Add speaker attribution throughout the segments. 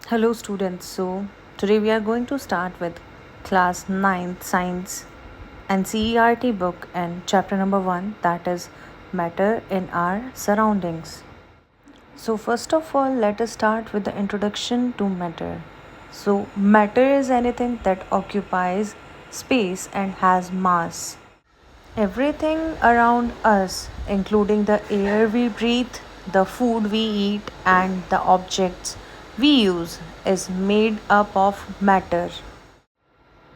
Speaker 1: Hello, students. So, today we are going to start with class 9th science and CERT book and chapter number 1, that is matter in our surroundings. So, first of all, let us start with the introduction to matter. So, matter is anything that occupies space and has mass. Everything around us, including the air we breathe, the food we eat, and the objects we use, is made up of matter.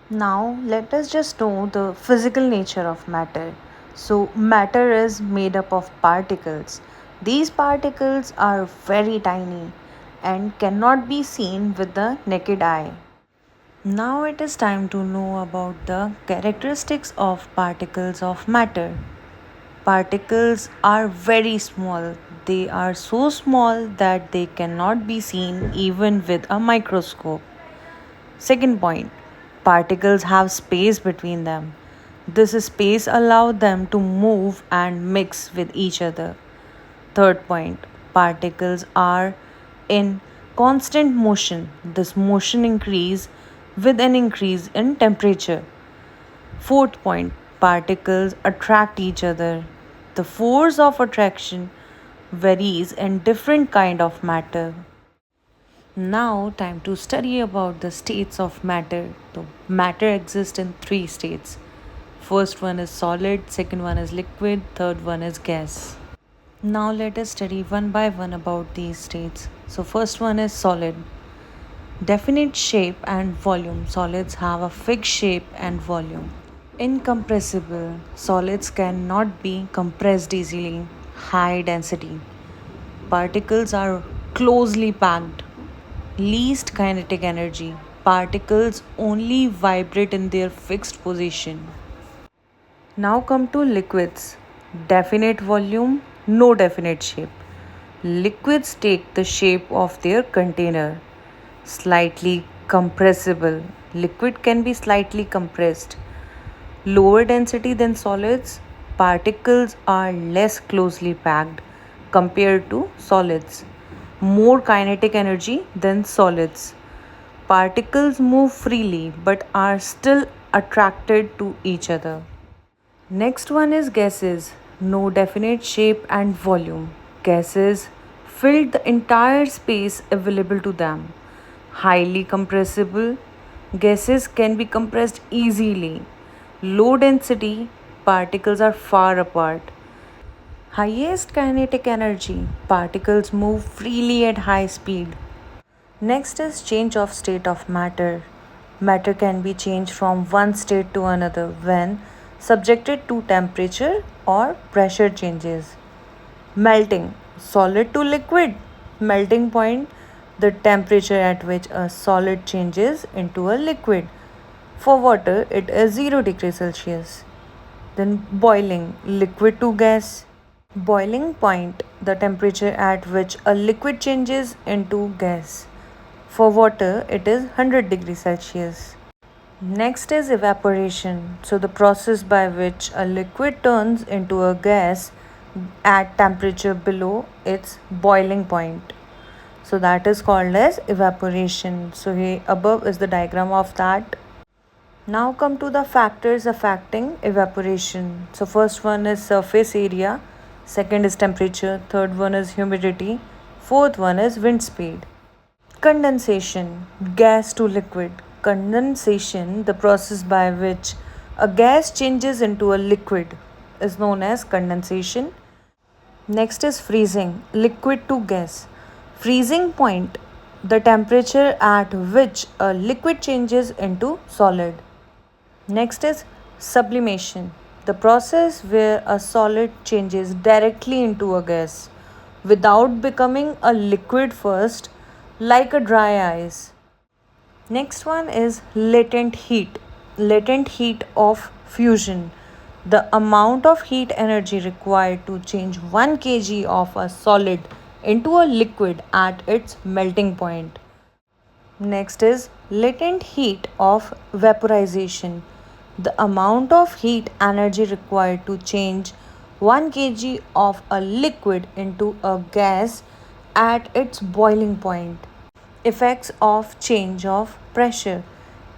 Speaker 1: Now, let us just know the physical nature of matter. So, matter is made up of particles. These particles are very tiny and cannot be seen with the naked eye. Now it is time to know about the characteristics of particles of matter. Particles are very small. They are so small that they cannot be seen even with a microscope. Second point, particles have space between them. This space allows them to move and mix with each other. Third point, particles are in constant motion. This motion increase with an increase in temperature. Fourth point, particles attract each other. The force of attraction varies in different kind of matter. Now time to study about the states of matter. So matter exists in three states. First one is solid, second one is liquid, third one is gas. Now let us study one by one about these states. So first one is solid. Definite shape and volume. Solids have a fixed shape and volume. Incompressible. Solids cannot be compressed easily. High density. Particles are closely packed. Least kinetic energy. Particles only vibrate in their fixed position. Now come to liquids. Definite volume, no definite shape. Liquids take the shape of their container. Slightly compressible. Liquid can be slightly compressed. Lower density than solids, particles are less closely packed compared to solids. More kinetic energy than solids. Particles move freely but are still attracted to each other. Next one is gases. No definite shape and volume. Gases fill the entire space available to them. Highly compressible. Gases can be compressed easily. Low density, particles are far apart. Highest kinetic energy, particles move freely at high speed. Next is change of state of matter. Matter can be changed from one state to another when subjected to temperature or pressure changes. Melting, solid to liquid. Melting point, the temperature at which a solid changes into a liquid. For water, it is 0 degrees Celsius. Then boiling, liquid to gas. Boiling point, the temperature at which a liquid changes into gas. For water, it is 100 degrees Celsius. Next is evaporation. So, the process by which a liquid turns into a gas at temperature below its boiling point. So, that is called as evaporation. So, here above is the diagram of that. Now, come to the factors affecting evaporation. So, first one is surface area, second is temperature, third one is humidity, fourth one is wind speed. Condensation, gas to liquid. Condensation, the process by which a gas changes into a liquid, is known as condensation. Next is freezing, liquid to gas. Freezing point, the temperature at which a liquid changes into solid. Next is sublimation, the process where a solid changes directly into a gas without becoming a liquid first, like a dry ice. Next one is latent heat. Latent heat of fusion. The amount of heat energy required to change 1 kg of a solid into a liquid at its melting point. Next is latent heat of vaporization. The amount of heat energy required to change 1 kg of a liquid into a gas at its boiling point. Effects of change of pressure.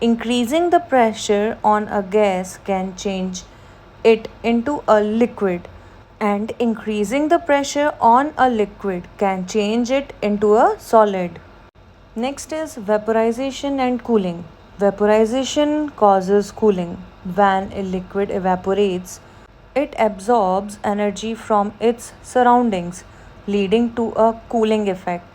Speaker 1: Increasing the pressure on a gas can change it into a liquid, and increasing the pressure on a liquid can change it into a solid. Next is vaporization and cooling. Vaporization causes cooling. When a liquid evaporates, it absorbs energy from its surroundings, leading to a cooling effect.